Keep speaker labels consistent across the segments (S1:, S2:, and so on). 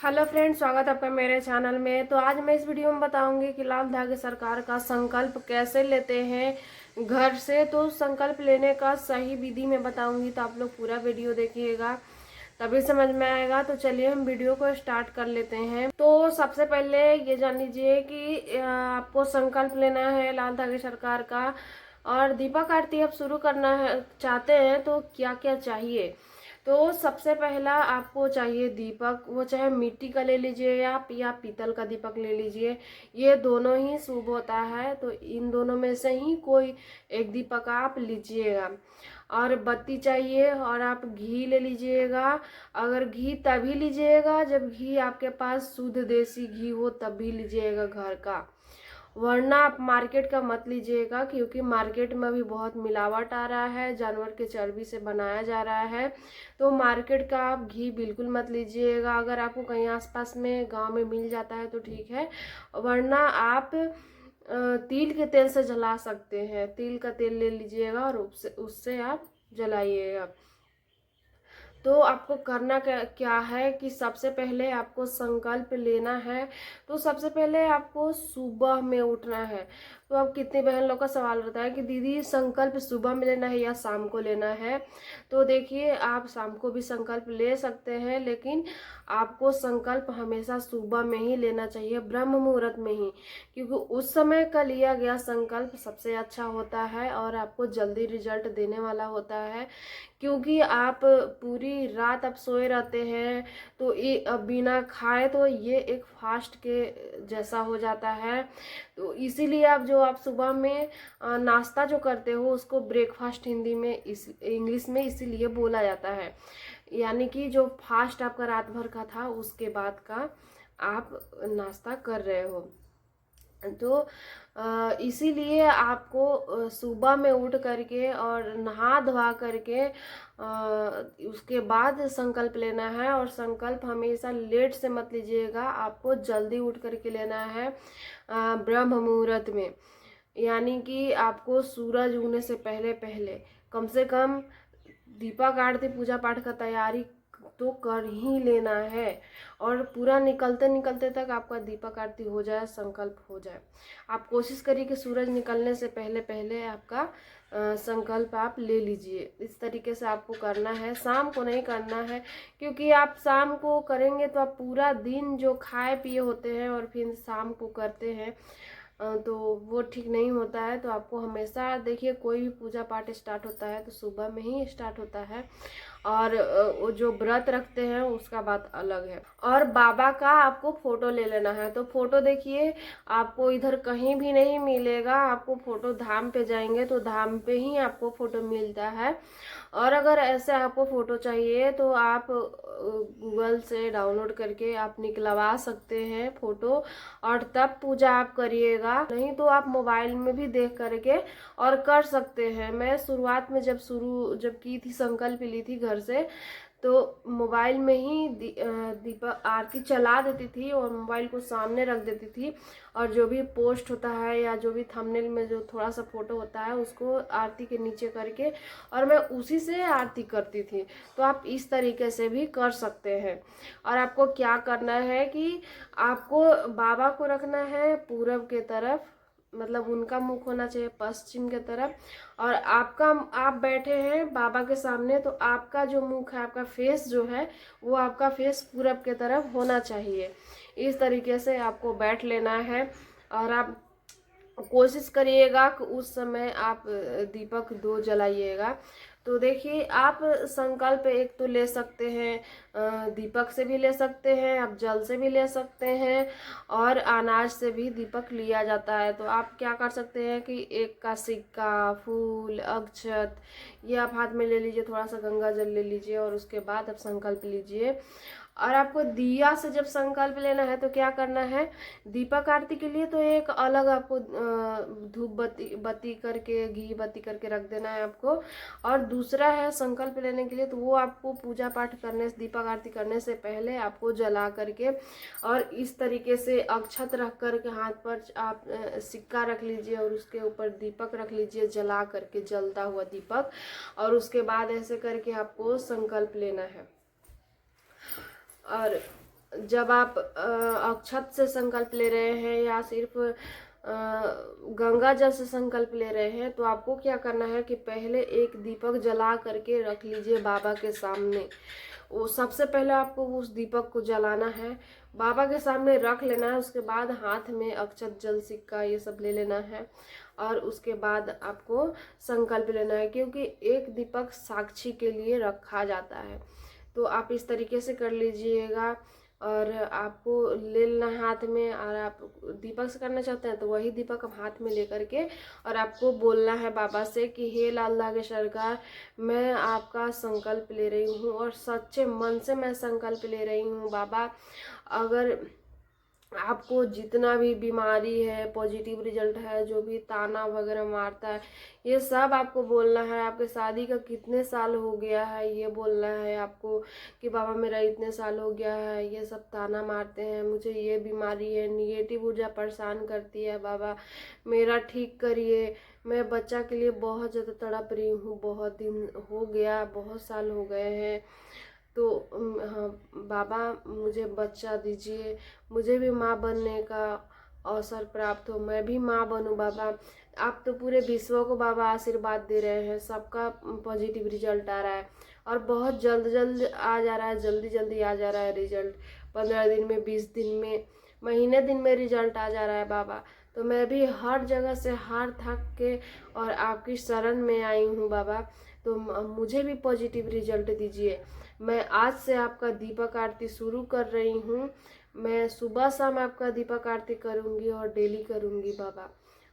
S1: Hello friends, स्वागत है आपका मेरे चैनल में। तो आज मैं इस वीडियो में बताऊंगी कि लाल धागे सरकार का संकल्प कैसे लेते हैं घर से। तो संकल्प लेने का सही विधि मैं बताऊंगी, तो आप लोग पूरा वीडियो देखिएगा तभी समझ में आएगा। तो चलिए हम वीडियो को स्टार्ट कर लेते हैं। तो सबसे पहले ये जान लीजिए कि आपको संकल्प लेना है लाल धागे सरकार का, और दीपक आरती आप शुरू करना है चाहते हैं तो क्या क्या चाहिए। तो सबसे पहला आपको चाहिए दीपक, वो चाहे मिट्टी का ले लीजिए आप या पीतल का दीपक ले लीजिए, ये दोनों ही शुभ होता है। तो इन दोनों में से ही कोई एक दीपक आप लीजिएगा। और बत्ती चाहिए और आप घी ले लीजिएगा। अगर घी तभी लीजिएगा जब घी आपके पास शुद्ध देसी घी हो, तब भी लीजिएगा घर का, वरना आप मार्केट का मत लीजिएगा, क्योंकि मार्केट में अभी बहुत मिलावट आ रहा है, जानवर के चर्बी से बनाया जा रहा है। तो मार्केट का आप घी बिल्कुल मत लीजिएगा। अगर आपको कहीं आसपास में गांव में मिल जाता है तो ठीक है, वरना आप तिल के तेल से जला सकते हैं। तिल का तेल ले लीजिएगा और उससे आप जलाइएगा। तो आपको करना क्या है कि सबसे पहले आपको संकल्प लेना है। तो सबसे पहले आपको सुबह में उठना है। तो अब कितने बहन लोग का सवाल रहता है कि दीदी संकल्प सुबह में लेना है या शाम को लेना है। तो देखिए, आप शाम को भी संकल्प ले सकते हैं, लेकिन आपको संकल्प हमेशा सुबह में ही लेना चाहिए, ब्रह्म मुहूर्त में ही, क्योंकि उस समय का लिया गया संकल्प सबसे अच्छा होता है और आपको जल्दी रिजल्ट देने वाला होता है। क्योंकि आप पूरी रात आप सोए रहते हैं, तो ये अब बिना खाए तो ये एक फास्ट के जैसा हो जाता है। तो इसीलिए आप सुबह में नाश्ता जो करते हो उसको ब्रेकफास्ट हिंदी में इंग्लिश में इसीलिए बोला जाता है। यानी कि जो फास्ट आपका रात भर का था उसके बाद का आप नाश्ता कर रहे हो। तो इसीलिए आपको सुबह में उठ करके और नहा धोवा करके उसके बाद संकल्प लेना है। और संकल्प हमेशा लेट से मत लीजिएगा, आपको जल्दी उठ करके लेना है ब्रह्म मुहूर्त में। यानी कि आपको सूरज उगने से पहले पहले कम से कम दीपक आरती पूजा पाठ का तैयारी तो कर ही लेना है, और पूरा निकलते निकलते तक आपका दीपक आरती हो जाए, संकल्प हो जाए। आप कोशिश करिए कि सूरज निकलने से पहले पहले आपका संकल्प आप ले लीजिए। इस तरीके से आपको करना है, शाम को नहीं करना है, क्योंकि आप शाम को करेंगे तो आप पूरा दिन जो खाए पिए होते हैं और फिर शाम को करते हैं तो वो ठीक नहीं होता है। तो आपको हमेशा देखिए, कोई भी पूजा पाठ स्टार्ट होता है तो सुबह में ही स्टार्ट होता है, और वो जो व्रत रखते हैं उसका बात अलग है। और बाबा का आपको फोटो ले लेना है। तो फोटो देखिए, आपको इधर कहीं भी नहीं मिलेगा, आपको फोटो धाम पे जाएंगे तो धाम पे ही आपको फोटो मिलता है। और अगर ऐसे आपको फोटो चाहिए तो आप गूगल से डाउनलोड करके आप निकलवा सकते हैं फोटो, और तब पूजा आप करिएगा। नहीं तो आप मोबाइल में भी देख करके और कर सकते हैं। मैं शुरुआत में जब की थी, संकल्प ली थी घर से, तो मोबाइल में ही दीपक आरती चला देती थी और मोबाइल को सामने रख देती थी, और जो भी पोस्ट होता है या जो भी थंबनेल में जो थोड़ा सा फोटो होता है उसको आरती के नीचे करके, और मैं उसी से आरती करती थी। तो आप इस तरीके से भी कर सकते हैं। और आपको क्या करना है कि आपको बाबा को रखना है पूरब के तरफ, मतलब उनका मुख होना चाहिए पश्चिम के तरफ, और आप बैठे हैं बाबा के सामने, तो आपका जो मुख है, आपका फेस जो है वो आपका फेस पूरब के तरफ होना चाहिए। इस तरीके से आपको बैठ लेना है, और आप कोशिश करिएगा कि उस समय आप दीपक 2 जलाइएगा। तो देखिए, आप संकल्प एक तो ले सकते हैं, दीपक से भी ले सकते हैं, आप जल से भी ले सकते हैं, और अनाज से भी दीपक लिया जाता है। तो आप क्या कर सकते हैं कि एक का सिक्का, फूल, अक्षत ये आप हाथ में ले लीजिए, थोड़ा सा गंगा जल ले लीजिए, और उसके बाद आप संकल्प लीजिए। और आपको दिया से जब संकल्प लेना है तो क्या करना है, दीपक आरती के लिए तो एक अलग आपको धूप बत्ती करके, घी बत्ती करके रख देना है आपको। और दूसरा है संकल्प लेने के लिए, तो वो आपको पूजा पाठ करने से, दीपक आरती करने से पहले आपको जला करके, और इस तरीके से अक्षत रख करके हाथ पर आप सिक्का रख लीजिए और उसके ऊपर दीपक रख लीजिए, जला करके, जलता हुआ दीपक। और उसके बाद ऐसे करके आपको संकल्प लेना है। और जब आप अक्षत से संकल्प ले रहे हैं या सिर्फ गंगा जल से संकल्प ले रहे हैं, तो आपको क्या करना है कि पहले एक दीपक जला करके रख लीजिए बाबा के सामने। वो सबसे पहले आपको उस दीपक को जलाना है, बाबा के सामने रख लेना है। उसके बाद हाथ में अक्षत जल सिक्का ये सब ले लेना है और उसके बाद आपको संकल्प लेना है, क्योंकि एक दीपक साक्षी के लिए रखा जाता है। तो आप इस तरीके से कर लीजिएगा और आपको ले लेना है हाथ में। और आप दीपक से करना चाहते हैं तो वही दीपक आप हाथ में लेकर के और आपको बोलना है बाबा से कि हे लाल धागे सरकार, मैं आपका संकल्प ले रही हूँ और सच्चे मन से मैं संकल्प ले रही हूँ बाबा। अगर आपको जितना भी बीमारी है, पॉजिटिव रिजल्ट है, जो भी ताना वगैरह मारता है, ये सब आपको बोलना है। आपके शादी का कितने साल हो गया है ये बोलना है आपको कि बाबा मेरा इतने साल हो गया है, ये सब ताना मारते हैं, मुझे ये बीमारी है, निगेटिव ऊर्जा परेशान करती है, बाबा मेरा ठीक करिए। मैं बच्चा के लिए बहुत ज़्यादा तड़प रही हूँ, बहुत दिन हो गया, बहुत साल हो गए हैं। तो हाँ बाबा मुझे बच्चा दीजिए, मुझे भी माँ बनने का अवसर प्राप्त हो, मैं भी माँ बनूं बाबा। आप तो पूरे विश्व को बाबा आशीर्वाद दे रहे हैं, सबका पॉजिटिव रिजल्ट आ रहा है और बहुत जल्द जल्द आ जा रहा है, जल्दी जल्दी आ जा रहा है रिजल्ट। 15 दिन में, 20 दिन में, महीने दिन में रिजल्ट आ जा रहा है बाबा। तो मैं भी हर जगह से हार थक के और आपकी शरण में आई हूँ बाबा। तो मुझे भी पॉजिटिव रिजल्ट दीजिए। मैं आज से आपका दीपक आरती शुरू कर रही हूँ। मैं सुबह शाम आपका दीपक आरती करूँगी और डेली करूँगी बाबा।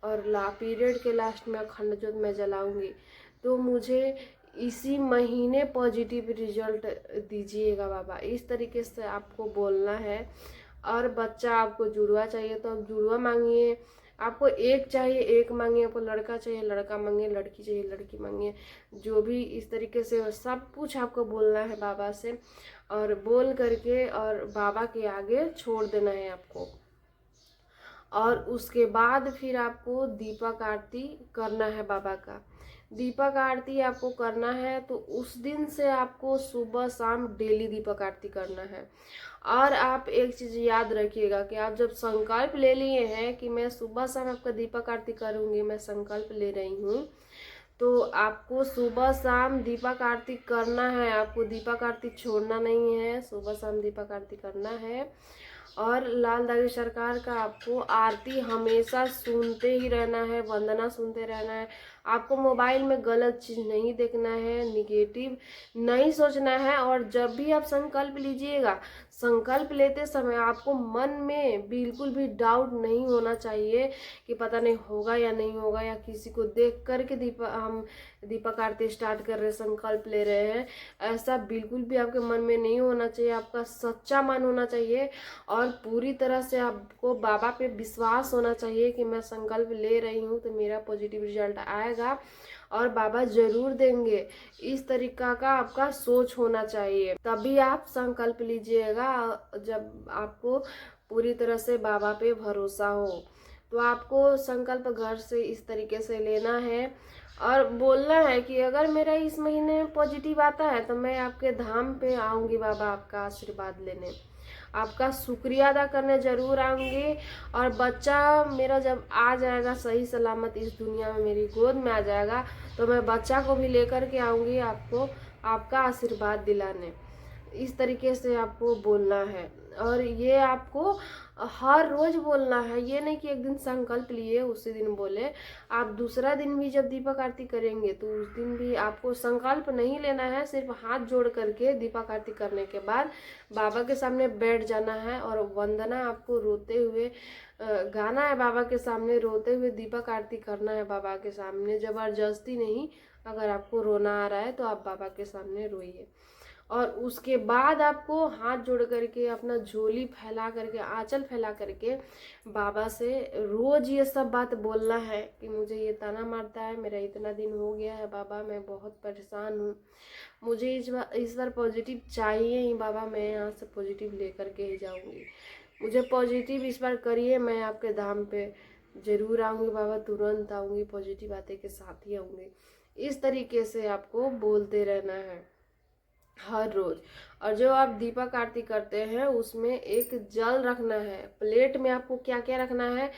S1: और पीरियड के लास्ट में अखंड ज्योत मैं जलाऊँगी। तो मुझे इसी महीने पॉजिटिव रिजल्ट दीजिएगा बाबा। इस तरीके से आपको बोलना है। और बच्चा आपको जुड़वा चाहिए तो आप जुड़वा मांगिए, आपको एक चाहिए एक मांगिए, आपको लड़का चाहिए लड़का मांगिए, लड़की चाहिए लड़की मांगिए। जो भी इस तरीके से सब कुछ आपको बोलना है बाबा से और बोल करके और बाबा के आगे छोड़ देना है आपको। और उसके बाद फिर आपको दीपक आरती करना है बाबा का। दीपक आरती आपको करना है तो उस दिन से आपको सुबह शाम डेली दीपक आरती करना है। और आप एक चीज़ याद रखिएगा कि आप जब संकल्प ले लिए हैं कि मैं सुबह शाम आपका दीपक आरती करूँगी, मैं संकल्प ले रही हूँ, तो आपको सुबह शाम दीपक आरती करना है। आपको दीपक आरती छोड़ना नहीं है, सुबह शाम दीपक आरती करना है। और लाल धागे सरकार का आपको आरती हमेशा सुनते ही रहना है, वंदना सुनते रहना है। आपको मोबाइल में गलत चीज़ नहीं देखना है, निगेटिव नहीं सोचना है। और जब भी आप संकल्प लीजिएगा, संकल्प लेते समय आपको मन में बिल्कुल भी डाउट नहीं होना चाहिए कि पता नहीं होगा या नहीं होगा, या किसी को देख करके हम दीपक आरती स्टार्ट कर रहे, संकल्प ले रहे हैं, ऐसा बिल्कुल भी आपके मन में नहीं होना चाहिए। आपका सच्चा मन होना चाहिए और पूरी तरह से आपको बाबा पे विश्वास होना चाहिए कि मैं संकल्प ले रही हूँ तो मेरा पॉजिटिव रिजल्ट आएगा और बाबा जरूर देंगे। इस तरीका का आपका सोच होना चाहिए, तभी आप संकल्प लीजिएगा जब आपको पूरी तरह से बाबा पे भरोसा हो। तो आपको संकल्प घर से इस तरीके से लेना है और बोलना है कि अगर मेरा इस महीने पॉजिटिव आता है तो मैं आपके धाम पे आऊँगी बाबा, आपका आशीर्वाद लेने, आपका शुक्रिया अदा करने जरूर आऊँगी। और बच्चा मेरा जब आ जाएगा सही सलामत इस दुनिया में, मेरी गोद में आ जाएगा, तो मैं बच्चा को भी लेकर के आऊँगी आपको, आपका आशीर्वाद दिलाने। इस तरीके से आपको बोलना है और ये आपको हर रोज बोलना है। ये नहीं कि एक दिन संकल्प लिए उसी दिन बोले। आप दूसरा दिन भी जब दीपक आरती करेंगे तो उस दिन भी आपको संकल्प नहीं लेना है, सिर्फ हाथ जोड़ करके दीपक आरती करने के बाद बाबा के सामने बैठ जाना है और वंदना आपको रोते हुए गाना है, बाबा के सामने रोते हुए दीपक आरती करना है बाबा के सामने, जबरदस्ती नहीं। अगर आपको रोना आ रहा है तो आप बाबा के सामने रोइए। और उसके बाद आपको हाथ जोड़ करके अपना झोली फैला करके, आंचल फैला करके बाबा से रोज ये सब बात बोलना है कि मुझे ये ताना मारता है, मेरा इतना दिन हो गया है बाबा, मैं बहुत परेशान हूँ, मुझे इस बार पॉजिटिव चाहिए ही बाबा, मैं यहाँ से पॉजिटिव लेकर के ही जाऊँगी, मुझे पॉजिटिव इस बार करिए, मैं आपके धाम पे जरूर आऊँगी बाबा, तुरंत आऊँगी, पॉजिटिव आते के साथ ही आऊँगी। इस तरीके से आपको बोलते रहना है। हर रोज। और जो आप दीपक आरती करते हैं उसमें एक जल रखना है। प्लेट में आपको क्या क्या रखना है,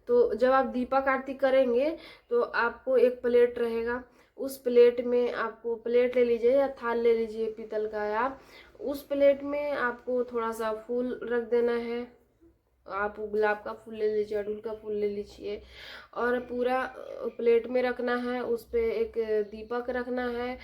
S1: तो जब आप दीपक आरती करेंगे तो आपको एक प्लेट रहेगा, उस प्लेट में आपको, प्लेट ले लीजिए या थाल ले लीजिए पीतल का, आप उस प्लेट में आपको थोड़ा सा फूल रख देना है। आप गुलाब का फूल ले लीजिए, अड़हुल का फूल ले लीजिए और पूरा प्लेट में रखना है। उस पे एक दीपक रखना है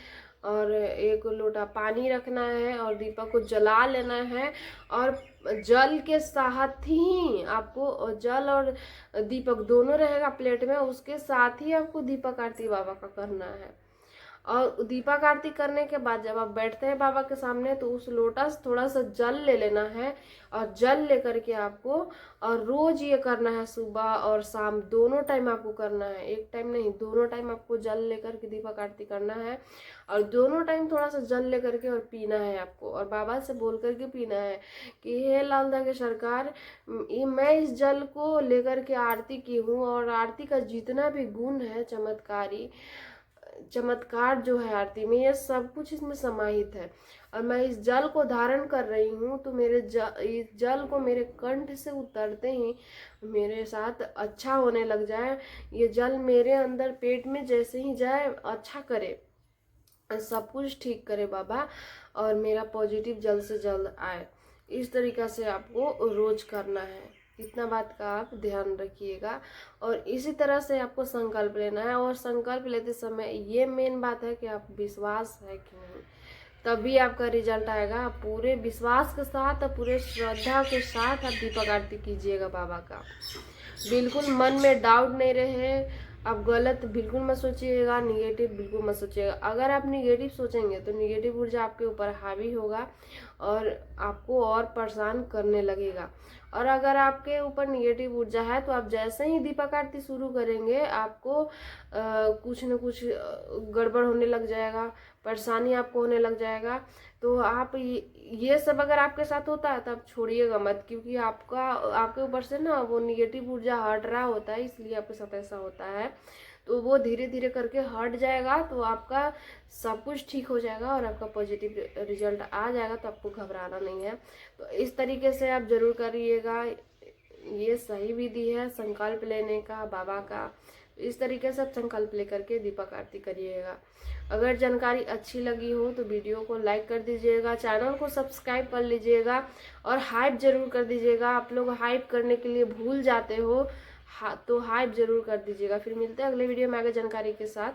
S1: और एक लोटा पानी रखना है और दीपक को जला लेना है। और जल के साथ ही आपको, जल और दीपक दोनों रहेगा प्लेट में, उसके साथ ही आपको दीपक आरती बाबा का करना है। और दीपक आरती करने के बाद जब आप बैठते हैं बाबा के सामने तो उस लोटा से थोड़ा सा जल ले लेना है और जल लेकर के आपको, और रोज ये करना है, सुबह और शाम दोनों टाइम आपको करना है, एक टाइम नहीं, दोनों टाइम आपको जल लेकर के दीपक आरती करना है। और दोनों टाइम थोड़ा सा जल लेकर के और पीना है आपको, और बाबा से बोल करके पीना है कि हे लालदा के सरकार, ये मैं इस जल को लेकर के आरती की हूँ और आरती का जितना भी गुण है, चमत्कार जो है आरती में, ये सब कुछ इसमें समाहित है। और मैं इस जल को धारण कर रही हूँ तो इस जल को मेरे कंठ से उतरते ही मेरे साथ अच्छा होने लग जाए। ये जल मेरे अंदर पेट में जैसे ही जाए अच्छा करे, सब कुछ ठीक करे बाबा, और मेरा पॉजिटिव जल्द से जल्द आए। इस तरीक़ा से आपको रोज करना है। इतना बात का आप ध्यान रखिएगा। और इसी तरह से आपको संकल्प लेना है, और संकल्प लेते समय ये मेन बात है कि आप विश्वास है कि नहीं, तभी आपका रिजल्ट आएगा। पूरे विश्वास के साथ और पूरे श्रद्धा के साथ आप दीपक आरती कीजिएगा बाबा का। बिल्कुल मन में डाउट नहीं रहे, आप गलत बिल्कुल मत सोचिएगा, निगेटिव बिल्कुल मत सोचिएगा। अगर आप निगेटिव सोचेंगे तो निगेटिव ऊर्जा आपके ऊपर हावी होगा और आपको और परेशान करने लगेगा। और अगर आपके ऊपर निगेटिव ऊर्जा है तो आप जैसे ही दीपक आरती शुरू करेंगे आपको कुछ न कुछ गड़बड़ होने लग जाएगा, परेशानी आपको होने लग जाएगा। तो आप ये सब अगर आपके साथ होता है तो आप छोड़िएगा मत, क्योंकि आपके ऊपर से ना वो निगेटिव ऊर्जा हट रहा होता है, इसलिए आपके साथ ऐसा होता है। तो वो धीरे धीरे करके हट जाएगा तो आपका सब कुछ ठीक हो जाएगा और आपका पॉजिटिव रिजल्ट आ जाएगा। तो आपको घबराना नहीं है। तो इस तरीके से आप जरूर करिएगा। ये सही विधि है संकल्प लेने का बाबा का। इस तरीके से आप संकल्प लेकर के दीपक आरती करिएगा। अगर जानकारी अच्छी लगी हो तो वीडियो को लाइक कर दीजिएगा, चैनल को सब्सक्राइब कर लीजिएगा और हाइप जरूर कर दीजिएगा। आप लोग हाइप करने के लिए भूल जाते हो, तो हाइप जरूर कर दीजिएगा। फिर मिलते हैं अगले वीडियो में आगे जानकारी के साथ।